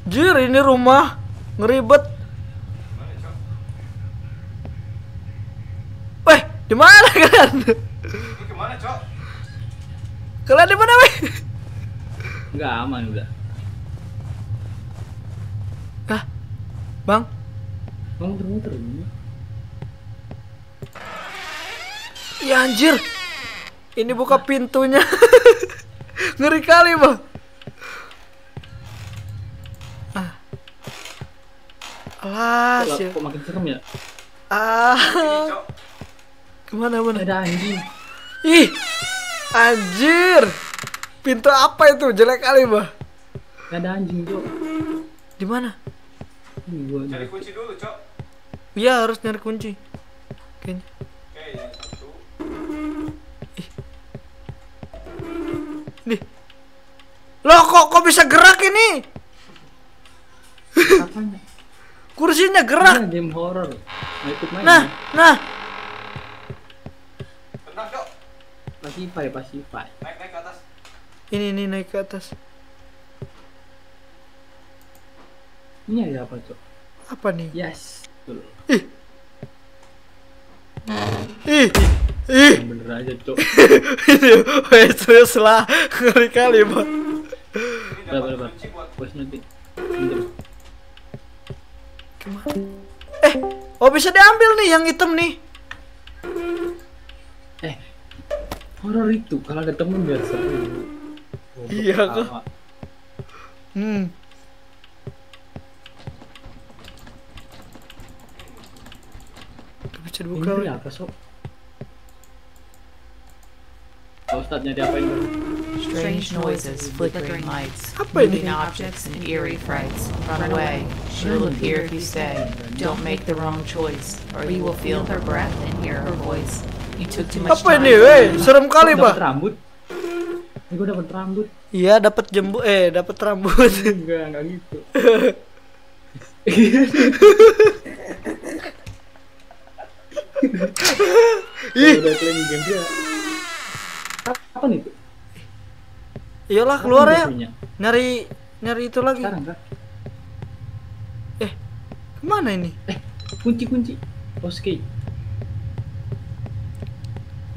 Jir, ini rumah ngeribet. Weh, di mana kalian? Ini kemana, Cok? Kalian di mana, weh? Enggak aman udah. Hah? Bang? Bang muter-muter ini. Ya anjir. Ini buka pintunya. Ngeri kali, Bang. Alas ya. Kok makin serem ya? Ini, Cok. Kemana mana? Ada anjing. Ih, anjir. Pintu apa itu? Jelek kali, Bah. Ada anjing, Cok. Di mana? Ini gua Cari kunci dulu, Cok. Iya, harus nyari kunci. Kayaknya. Oke, yang satu. Nih. Loh, kok bisa gerak ini? apanya? Kursinya gerak. Ini game horror. Mau ikut main? Nah, ya? nah. Tenang, Cok. Pasify, pasify. Naik ke atas. Ini naik ke atas. Ini ada apa, Cok? Apa nih? Yes. Betul. Ih. Ih. Yang bener aja, Cok. Ini weh, serius lah. Ngeri kali, Bang. Ini Berapa, dapat berapa? kunci buat Bos nanti. Bentar. Oh, bisa diambil nih yang hitam nih. Horor itu kalau ada temen biar seru. Iya, kok. Bisa dibuka. Ini apa, Sob? Pak Ustadz nyari apa ini? Strange noises, flickering lights, Apa ini? moving objects, and eerie frights. Run away. She will appear if you stay. Don't make the wrong choice, or you will feel her breath and hear her voice. You took too much Apa time. ini, weh? Serem kali, Dapat Pak. rambut. Ini gua dapat rambut. Iya, dapat dapat rambut. Enggak gitu. Ih, Udah klaim game dia. Apa nih? iyalah keluar ya. Punya? Nyari itu lagi. Sekarang kah? Kemana ini? Kunci. Oke.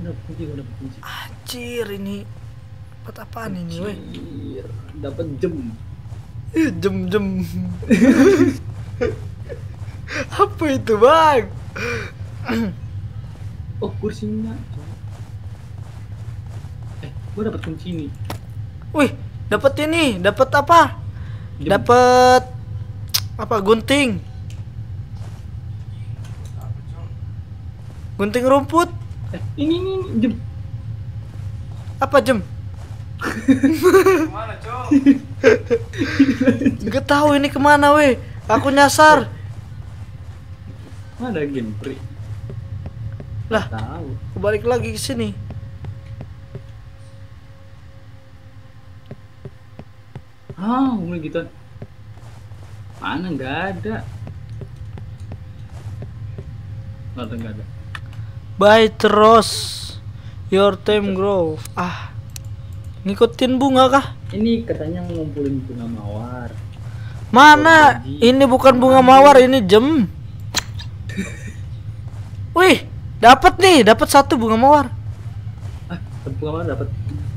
Udah kunci, udah kunci. Anjir, ini dapat apaan ini, weh? Anjir, dapat jam. Ih, Jem. Apa itu, Bang? Oh, kursinya. Gua dapat kunci nih. Wih, dapat ini, dapat apa? Jam. Dapat apa? Gunting. Gunting rumput. Ini jam. Apa jam? kemana, Cok? Nggak tahu ini kemana, weh. Aku nyasar. Mana game free? Lah, Tahu. aku balik lagi ke sini. Mulai gitu. Mana nggak ada. Nggak ada. Bye terus. Your time grow. Ngikutin bunga kah? Ini katanya ngumpulin bunga mawar. Mana? Ini bukan bunga mawar, ini jam. Wih, dapat satu bunga mawar. Bunga mawar dapat.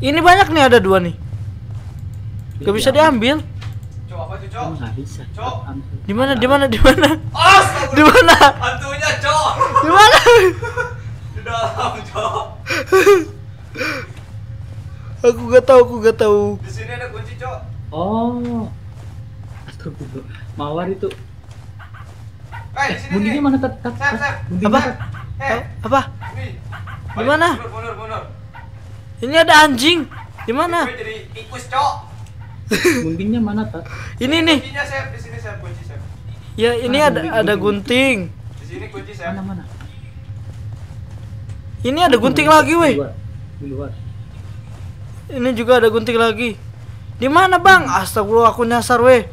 Ini banyak nih, ada 2 nih. Gak bisa diambil. Cok, apa itu, Cok? Nggak bisa. Cok. Di mana? Astagfirullah. Di mana? Hantunya, Cok. Di mana? Di dalam, Cok. Aku gak tahu. Di sini ada kunci, Cok. Oh. Astagfirullah. Mawar itu. Di sini Bundinya nih. mana Sep. bundinya Apa? Eh, Apa? nih. Di mana? Mundur. Ini ada anjing. Di mana? Gue jadi tikus, Cok. Guntingnya mana tak? Ini nih. Kuncinya, Sep. Di sini, Sep. Kunci, Sep. Ya, ini ada gunting. Di sini kunci, Sep. Mana? Ini ada gunting lagi, weh. Di luar. Ini juga ada gunting lagi. Di mana, Bang? Astagfirullah, aku nyasar, weh.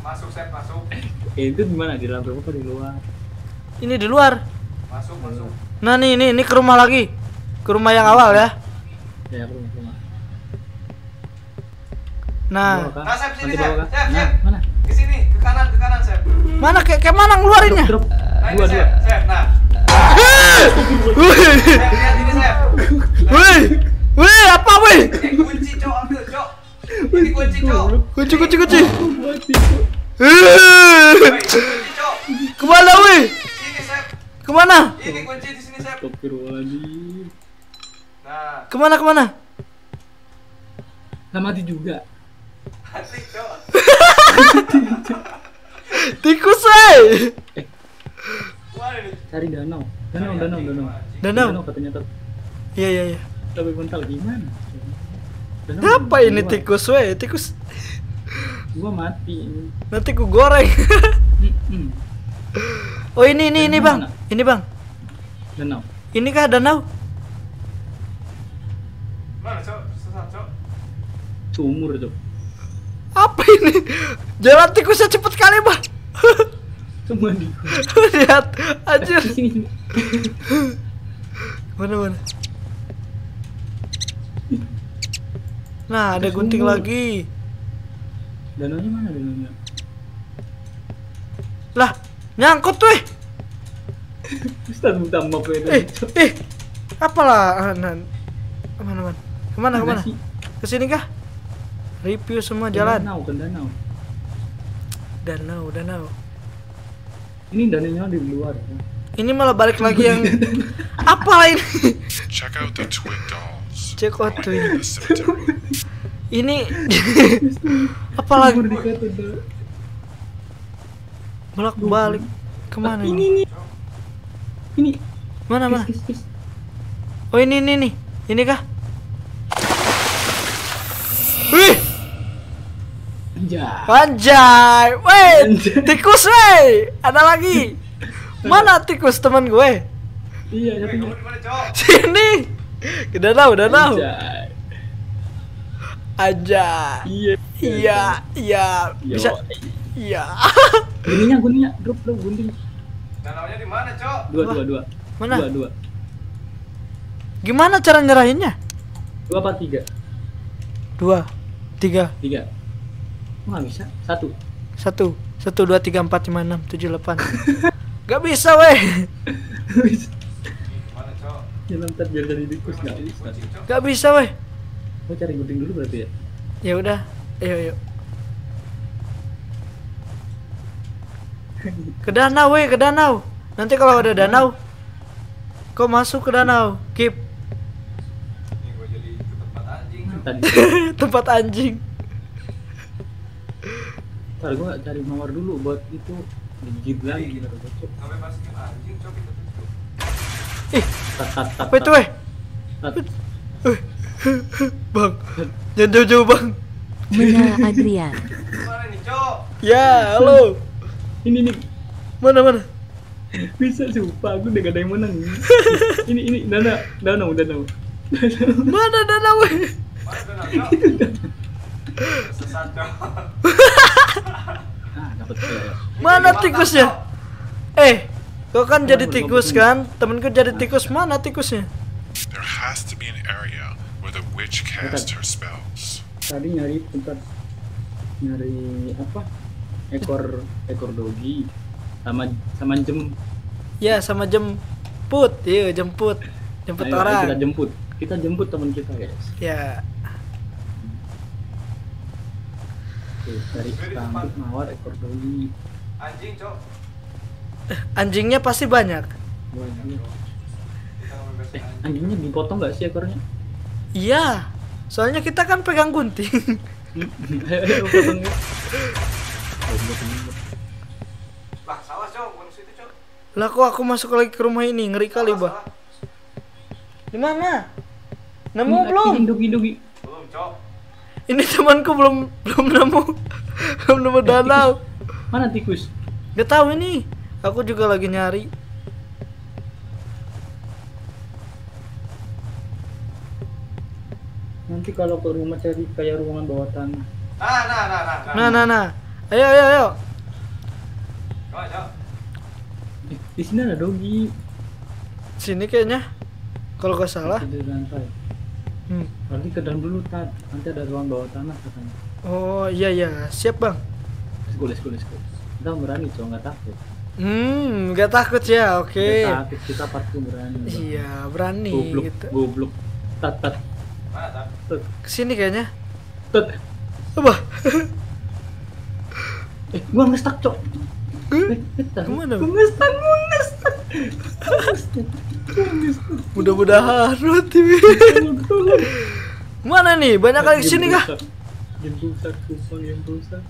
Masuk, Sep. Masuk. Itu di mana? Di dalam rumah apa di luar? Ini di luar. Masuk. Nah, ini ke rumah lagi. Ke rumah yang awal ya. Ya, ke rumah. Nah, Bawa, Kak. Nah, Sep, sini, Nanti bawa, Sep. Kak. Sep. Mana? Di sini. kanan, Chef. Mana kayak mana ngeluarinnya? Drop. Nah, ini, Dua. Chef. Chef, nah. Wih, Chef, lihat ini, Chef. wih, wih, apa wih? Kunci, Cok, ambil, Cok. Ini kunci, Cok. Kunci, kunci, kunci. Mati, Cok. Eh, Woi, ini kunci, Cok. Kemana wih? Sini, Chef. Kemana? Ini kunci di sini, Chef. Astagfirullahaladzim. Nah, Kemana, kemana? Lah mati juga. hati, Cok. Tikus weh. Mana nih? Cari danau. Danau. Danau. Katanya tuh. Iya, iya, iya. Tapi mental gimana? Danau. Apa ini Gua- tikus weh? Tikus. Gua mati. Nanti ku goreng. Hmm. Oh ini Danau bang. mana? Ini bang. Danau. Ini kah danau? Mana, Cok? Sesat, Cok. Sumur tuh. Apa ini? Jalan tikusnya cepet kali bang. Semua di. Lihat, anjir. Di sini. Mana? Nah, ada gunting lagi. Danaunya mana danaunya? Lah, nyangkut weh. Ustaz minta maaf ya. Apalah? Mana? Kemana? Nasi. Kesini kah? Review semua jalan. Ke danau. Danau. Ini danaunya di luar. Ini malah balik lagi yang apa ini? Check out the twin dolls. Check out tuh ini. The cemetery. Ini apa lagi? Sumur dikata tuh. Bolak balik kemana ini? Ini. Mana? Kis. Oh ini nih. Ini kah? Wih, anjay, weh, Anjay. tikus weh, ada lagi. Mana tikus teman gue? Iya, Woi, satunya. kamu di mana, Cok? Sini, ke danau. Anjay. Aja. Iya. Iya, bisa. Iya. Guntingnya, drop gunting. Danaunya di mana, Cok? Dua. Mana? Dua. Gimana cara nyerahinnya? 2 apa 3? 2, 3, 3. Nggak bisa. 1. 1, 1, 2, 3, 4, 5, 6, 7, 8. Gak bisa weh. Mana, Cok? Jalan ntar biar jadi tikus nggak bisa. Kunci, Cok. Gak bisa weh. Mau cari gunting dulu berarti ya? Ya udah, ayo. Ke danau weh, ke danau. Nanti kalau ada danau, kau masuk ke danau. Keep Ini gua jadi ke tempat anjing, Cok. Tadi. tempat anjing. Ntar gua cari mawar dulu buat itu digigit lagi. Sampai masukin anjing, Cok, kita tutup. Tat. Apa itu weh? Tat. Bang, jangan jauh-jauh bang. Mena Adrian. Mana nih, Cok? Ya, halo. Ini Mana? bisa sumpah aku udah gak ada yang menang. Ini danau. Mana danau weh? Mana danau, Cok? Sesat, Cok. Dapat saya. Mana Jadi tikusnya? mantap, Kau kan jadi tikus kan? Temenku jadi tikus, mana tikusnya? There has to be an area where the witch cast her spells. Tadi nyari apa? Ekor dogi sama jem. Ya, sama jemput. Iya, jemput Ayo, orang. Kita jemput teman kita, guys. Ya, Oke, cari rambut mawar ekor dogi. Cok. Anjing, Cok. anjingnya pasti banyak. Banyak. Kita ngebebasin anjing. Anjingnya dipotong nggak sih ekornya? Iya, soalnya kita kan pegang gunting. Ayo potong ya. Lah, salah, Cok. Bukan ke situ, Cok. Lah kok aku masuk lagi ke rumah ini, ngeri kali bah. Salah. Di mana? Nemu belum? Dogi. Belum, Cok. Ini temanku belum nemu, belum nemu danau. Mana tikus? Gak tahu ini. Aku juga lagi nyari. Nanti kalau ke rumah cari kayak ruangan bawah tanah. Nah. Ayo. Coba, Cok. Di sini ada dogi. Sini kayaknya. Kalau gak salah. Di lantai. Nanti ke dalam dulu, Tat. Nanti ada ruang bawah tanah katanya. Oh iya, siap bang. Let's go. Kita berani cok, nggak takut. Nggak takut ya, oke. Nggak takut, kita pasti berani. Iya, berani Goblok, gitu. goblok. Tat. Mana tak? Kesini kayaknya. Tat. Apa? Gua ngestak cok. Kemana? Gua ngestak. Mudah-mudahan mati. Tolong. Mana nih? Banyak kali kesini kah? Yang rusak, kupang yang rusak.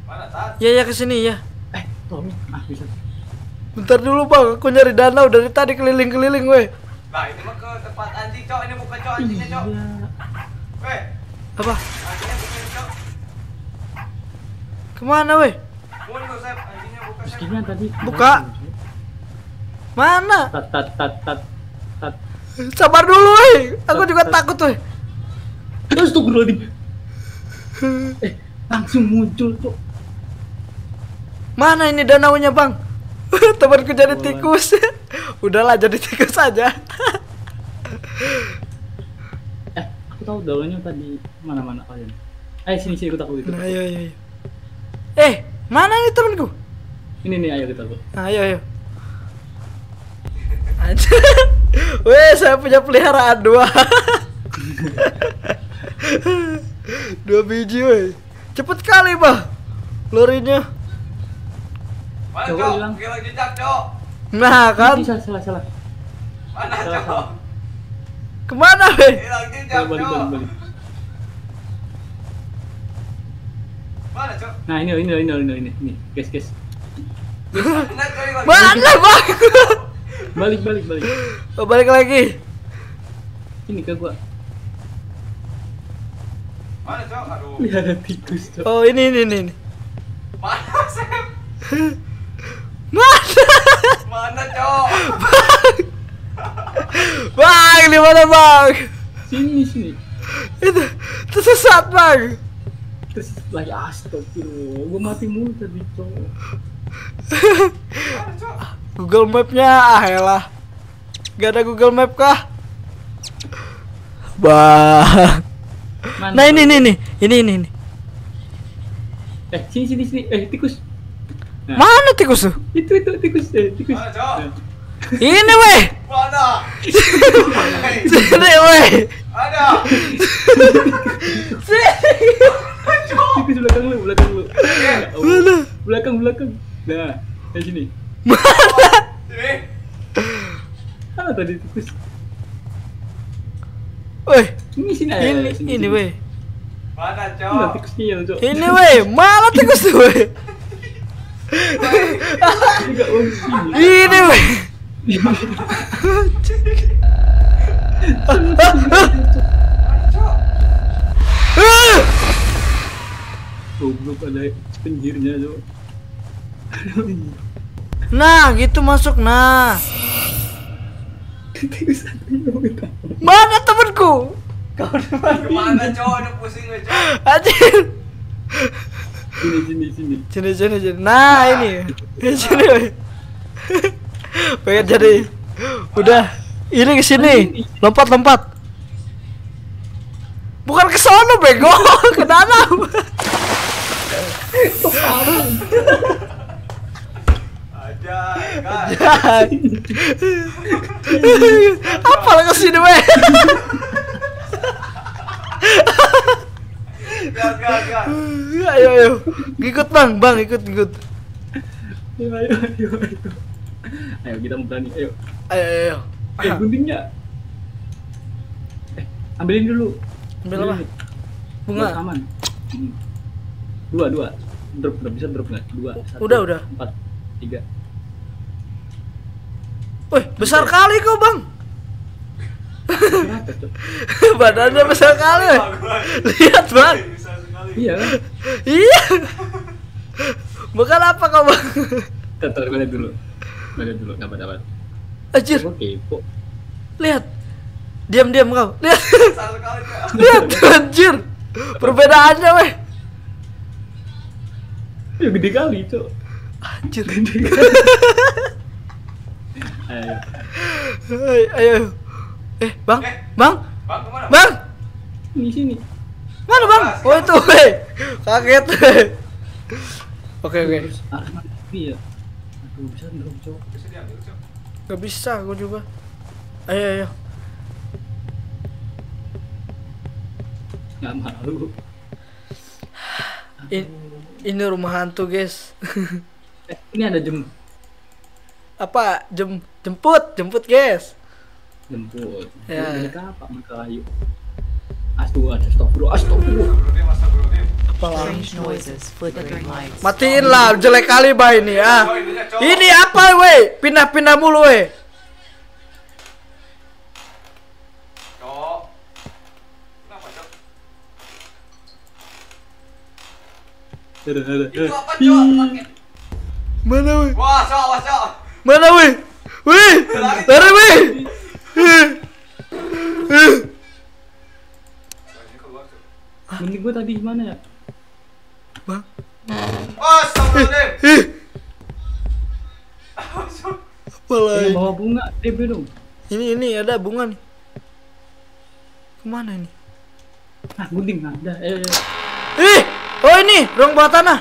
Mana tak? Ya kesini ya. Tolong. Bisa. Bentar dulu bang, aku nyari danau dari tadi keliling-keliling weh. Nah ini mah ke tempat anjing cok, ini bukan cok anjingnya cok. Iya. Weh, Apa? anjingnya bukan cok. Kemana weh? Mundur Sep, anjingnya bukan Sep. Meskinya tadi. Buka. Mana? Tat. Sabar dulu weh. Aku juga takut weh. Astagfirullahaladzim. Langsung muncul cok. Mana ini danaunya bang? Temanku jadi tikus. Udahlah jadi tikus saja. Aku tahu daunnya tadi mana kalian. Sini ikut aku. Nah, ayo. Mana nih temanku? Ini nih, ayo kita tuh. Ayo. Aja. Weh, saya punya peliharaan 2. 2 biji weh. Cepet kali bah. Lorinya. Mana Coba cok? bilang. Hilang jejak cok. Nah kan. Salah. Mana Salah. cok? Kemana weh? Hilang jejak Balik. cok. Mana cok? Nah ini. Nih, guys. Mana cok hilang? Mana bang? Balik. Oh, balik lagi. Ini ke gua. Mana cok? Aduh. Lihat ada tikus cok. Oh ini. Mana Sep? Mana? Mana cok? Bang, di mana bang? Sini. Itu tersesat bang. Terus lagi astagfirullah. Gua mati mulu tadi cok. Mana cok? Google Map-nya elah. Gak ada Google Map kah? Bang. Mana? Nah ini. Sini. Tikus. Nah. Mana tikus tuh? Itu tikus. Mana cok? Ini weh. Mana? Sini weh. Ada. Tikus belakang lu. Mana? Belakang. Nah, sini. Sini. Mana tadi tikus? Weh. Sini. Ini weh. Mana Mana cok? tikusnya ya cok? Ini weh. Mana tikus tuh weh? Enggak sini. Ini weh. Goblok ada penjirnya cok. Nah, gitu masuk nah. Tikus Mana temanku? Kemana cok? Udah pusing gue cok. Anjir. sini. Sini. Nah, ini. Sini weh. Pengen jadi. Udah. Ini ke sini. Lompat. Bukan ke sono bego, ke danau. Aja, kan? Apa lah ke sini weh? Gas. Ayo. Ikut bang, ikut. Ayo kita mau berani. Ayo. Guntingnya. Ambilin dulu. Ambil apa? Bunga. Buat aman. Dua. Drop bisa drop nggak? 2. 1, Udah. 4, 3. Wih, besar kali kau bang. Kenapa cok? Badannya besar kali. Weh. Lihat bang. Bisa sekali. Iya kan? Iya. Bukan apa kau bang? Bentar, gue lihat dulu. Nggak apa-apa. Anjir, Oke, kok. lihat. Diam kau. Lihat. Besar sekali cok. Lihat, anjir. Perbedaannya weh. Ya gede kali cok. Anjir. Ayo. Bang. Bang kemana? Bang. Di sini. Mana bang? Oh itu weh. Kaget weh. Oke. Terus arah TV ya. Aduh, bisa nggak, Cok? Bisa diambil, Cok. Gak bisa aku juga. Ayo. Nggak malu. Ini rumah hantu, guys. Ini ada Apa? Jemput, guys. jemput. Ya. Ini apa? Maka ayo. Astagfirullah. Astagfirullahaladzim. Apalah. Strange noises, flickering lights. Matiin lah, jelek kali bah ini ya. Cok, ini, Cok. Ini apa, weh? Pindah-pindah mulu, weh. Cok. Kenapa, Cok? Itu apa, Cok? Mana, weh? Wah, Cok, awas, Cok. Mana, weh? Weh, lari, weh. Wah, ini keluar, Cok. Mending gue tadi gimana ya? Bang. Astagfirullahaladzim. Apalah Yang ini? bawa bunga, DB dong. Ini ada bunga nih. Kemana ini? Ah, gunting ada. Oh ini, ruang bawah tanah.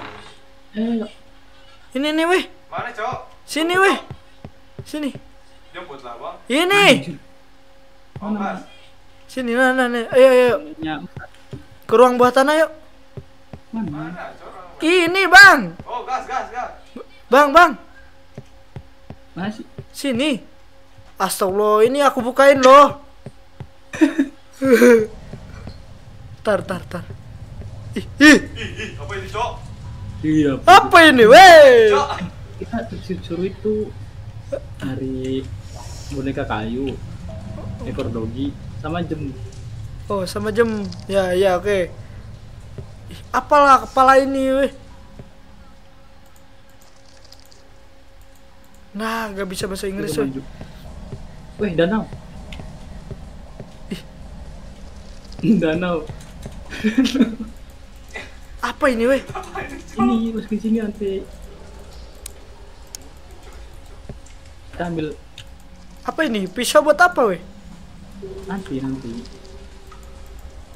Ini nih, weh. Mana, Cok? Sini, weh. Sini. Jemput lah, Bang. Ini. Oh, Mas. Sini, nah. Ayo. Ya, Ke ruang bawah tanah yuk. mana? Mana, Cok? Ini, Bang. Oh, gas. Bang. Mana sih? Sini. Astagfirullah, ini aku bukain loh. Tar. Ih. Apa ini, Cok? Iya. Apa ini, weh? Cok. Kita suruh itu dari boneka kayu, ekor dogi, sama jam. Oh, sama jam. Ya, oke. Ih, apalah kepala ini, weh. Nah, gak bisa bahasa Inggris, weh. Weh, danau. Danau. Apa ini, weh? Ini masuk ke sini nanti. Kita ambil Apa ini? Pisau buat apa, weh? nanti.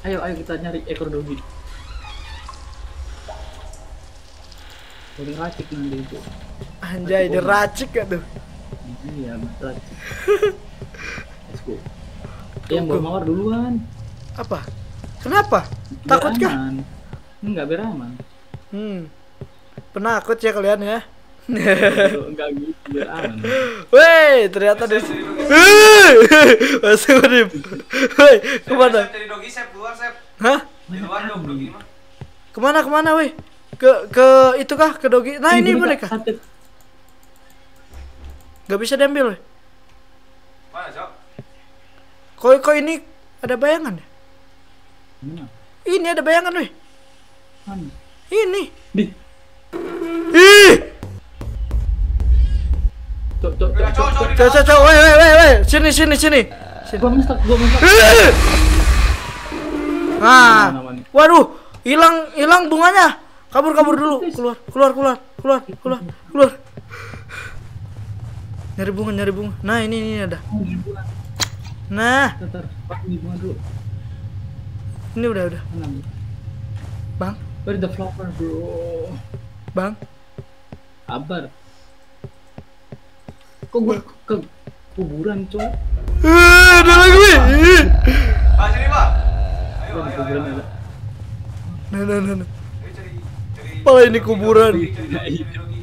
Ayo kita nyari ekor dogi. Boleh racik nanti itu. Anjay, diracik gak tuh? Iya, racik. Let's go. Yang bawa mawar duluan. Apa? Kenapa? Biar Takut kah? aman. Enggak, biar aman. Penakut ya kalian ya. Enggak gitu, biar aman. Weh, ternyata dia masih urip. Weh, kemana? Cari dogi, Sep. Keluar, Sep. Hah? Di luar dong, dogi mah. Kemana, weh? Ke itu kah? Ke dogi? Nah, ini boneka. Gak bisa diambil, weh. Mana, Cok? Kok ini ada bayangan ya? Mana? Ini ada bayangan, weh. Mana? Ini. Di. Ih! Cok. Cok, weh. Sini. Gua mestak. Nah, Mana? waduh, hilang bunganya. Kabur dulu. Keluar. Nyari bunga. Nah, ini ada. Nah, Bentar, ini bunga dulu. ini udah. Mana? Bang, Where the flower, bro? Bang. Sabar. Kok gua ke kuburan, Cok? Ada lagi, weh. Ah, sini, Pak. Ayo. Kuburan ada. Nah. Ayo cari. Apa ini kuburan? Cari dogi.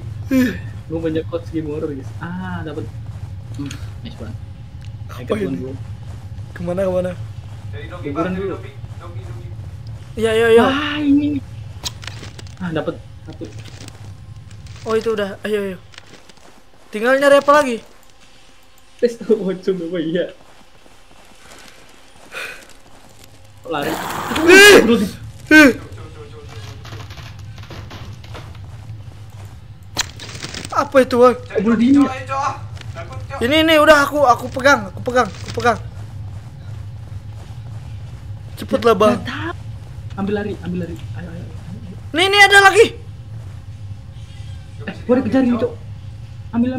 Gua banyak quotes game horror, guys. Dapat. Nice banget. Apa ini? Kemana? Cari dogi, Pak. Kuburan Cari dulu. dogi. Iya. Ini. Dapat satu. Oh, itu udah. Ayo. Tinggal nyari apa lagi? Tes tahu bocor apa iya. Lari. Apa itu, weh? Cari Kabur dogi, dini. Cok. Ayo, Cok. Takut, Cok. Ini udah aku pegang. Cepet lah, Bang. Ambil lari. Ayo. Ini ada lagi. Gua dikejar nih, Cok. Ambil.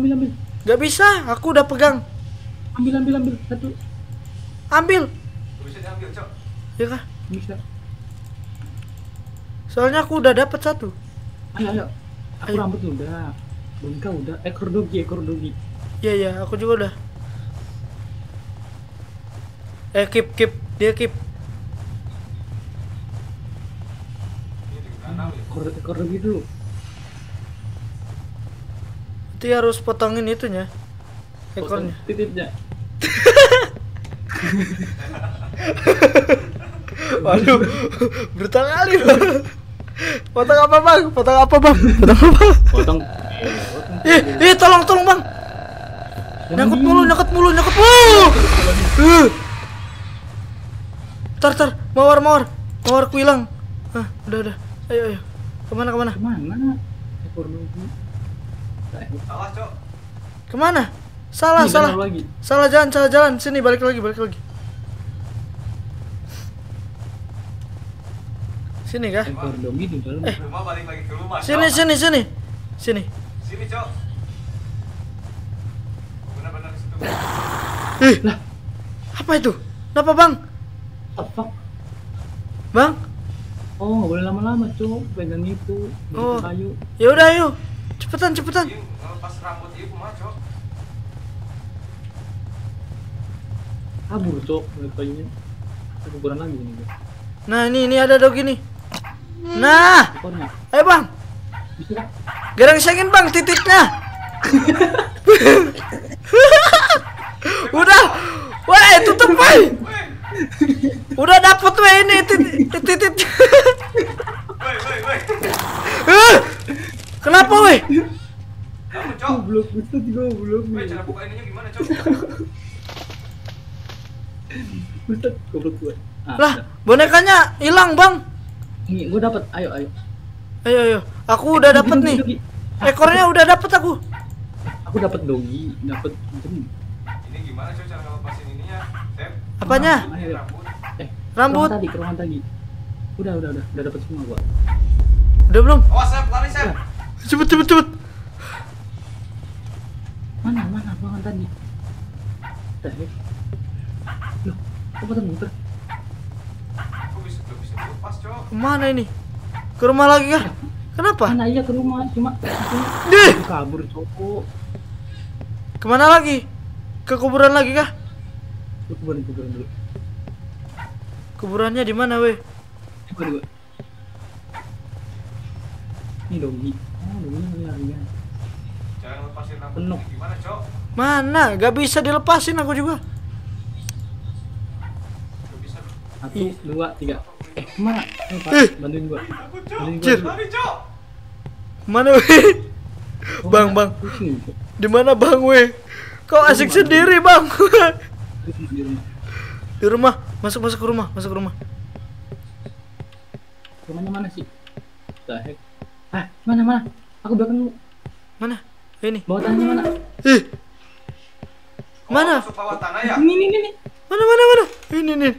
Gak bisa, aku udah pegang. Ambil. Satu. Ambil. Bisa diambil, Cok. Ya kah? Bisa. Soalnya aku udah dapat satu. Ayo. Aku rambut udah. Boneka udah. Ekor dogi. Iya iya, aku juga udah. Keep, dia keep. Ekor dogi dulu. Nanti harus potongin itunya. Ekornya. Titiknya. Waduh, brutal kali bang. Potong apa bang? Potong. Tolong bang. Nyangkut mulu. Tar, mawar ku hilang. Udah. Ayo. Kemana? Kemana? Ekor dogi. Salah, Cok. Kemana? Salah. Lagi. Salah jalan. Sini balik lagi. Sini kah? Ekor dogi di dalam. Rumah balik lagi ke rumah. Sini. Sini, Cok. Benar-benar ke situ. Lah. Apa itu? Kenapa, Bang? Apa? Bang? Oh, nggak boleh lama-lama, Cok. Pegang itu. Oh. Kayu. Ya udah ayo. Cepetan. Ini ngelepas rambut ibu mah, Cok. Kabur, Cok. Lihat kayunya. Kuburan lagi ini, Cok. Nah, ini ada dogi nih. Nah, Ekornya. ayo Bang. Bisa kah? Gerengsengin Bang titiknya. Udah. Woi, tutup woi. Udah dapet woi ini titik. Woi. Kenapa woi? Kamu, Cok. Goblok, Ustaz, goblok. Woi, cara buka ininya gimana, Cok? Ustaz, goblok gue. Lah, bonekanya hilang Bang. Ini gue dapat. Ayo. Ayo. Aku udah dapet nih. Dogi. Ekornya udah dapet aku. Aku dapat dogi, dapat jam. Ini gimana, Cok, cara ngelepasin ininya? Tep. Apanya? Ini rambut. Rambut. Kerongan tadi. Udah dapat semua gua. Udah belum? Awas, Sep, lari, Sep. Cepet. Mana kerongan tadi? Teh. Loh, kok muter? Aku bisa dilepas, Cok. Kemana ini? Ke rumah lagi kah? Kenapa? Mana iya ke rumah, cuma Dih! kabur, Cok. Kemana lagi? Ke kuburan lagi kah? Lu kuburan dulu. Kuburannya di mana, weh? Coba dulu. Ini dogi. Oh, doginya lari-larian. Cara ngelepasin rambut Penuh. ini gimana, Cok? Mana? Gak bisa dilepasin aku juga. Gak bisa. 1, 2, 3. Kemana? Pak, bantuin gua. Takut, Cok. Cir. Lari, Cok. Mana, weh? Oh, Bang. pusing, Cok. Di mana, Bang, weh? Kau asik sendiri, Bang. Pusing di rumah. Di rumah. Masuk ke rumah. Rumahnya mana sih? Heck. Mana? Aku belakang dulu. Mana? Ini. Bawah tanahnya mana? Mana? Masuk bawah tanah ya? Ini. Mana? Ini nih.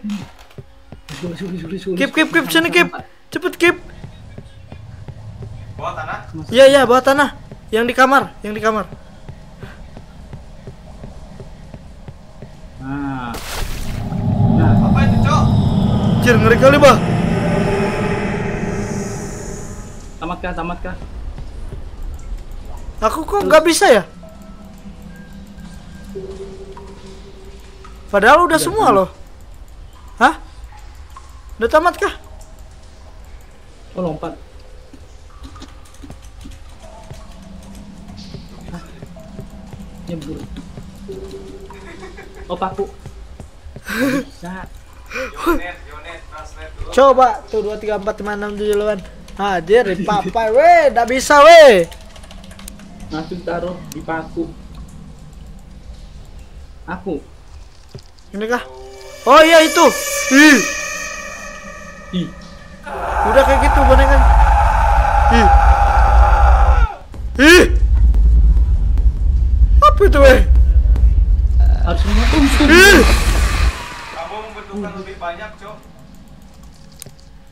Sulit. Kip, sini Kip. Cepet Kip. Bawah tanah? Iya, bawah tanah. Yang di kamar. Nah. Apa itu, Cok? Cir, ngeri kali, Bah. Tamat kah? Aku kok nggak bisa ya? Padahal udah semua loh. Hah? Udah tamat kah? Oh, lompat. Nyebur. Oh, paku. Bisa. Yonet, translate dulu. Coba tuh 2 3 4 5 6 7 8. Hadir di papai, weh, nggak bisa, weh. Langsung taruh di paku. Aku. Ini kah? Oh iya itu. Ih, Udah kayak gitu boneka. Apa itu, weh? harus semua unsur. Kamu membutuhkan lebih banyak, Cok.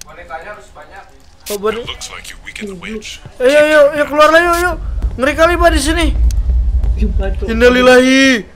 Bonekanya harus banyak. Oh, bener. Looks like you weakened the witch. Ayo keluar lah, yuk. Ngeri kali, Pak, di sini. Sumpah, Cok. Innalillahi.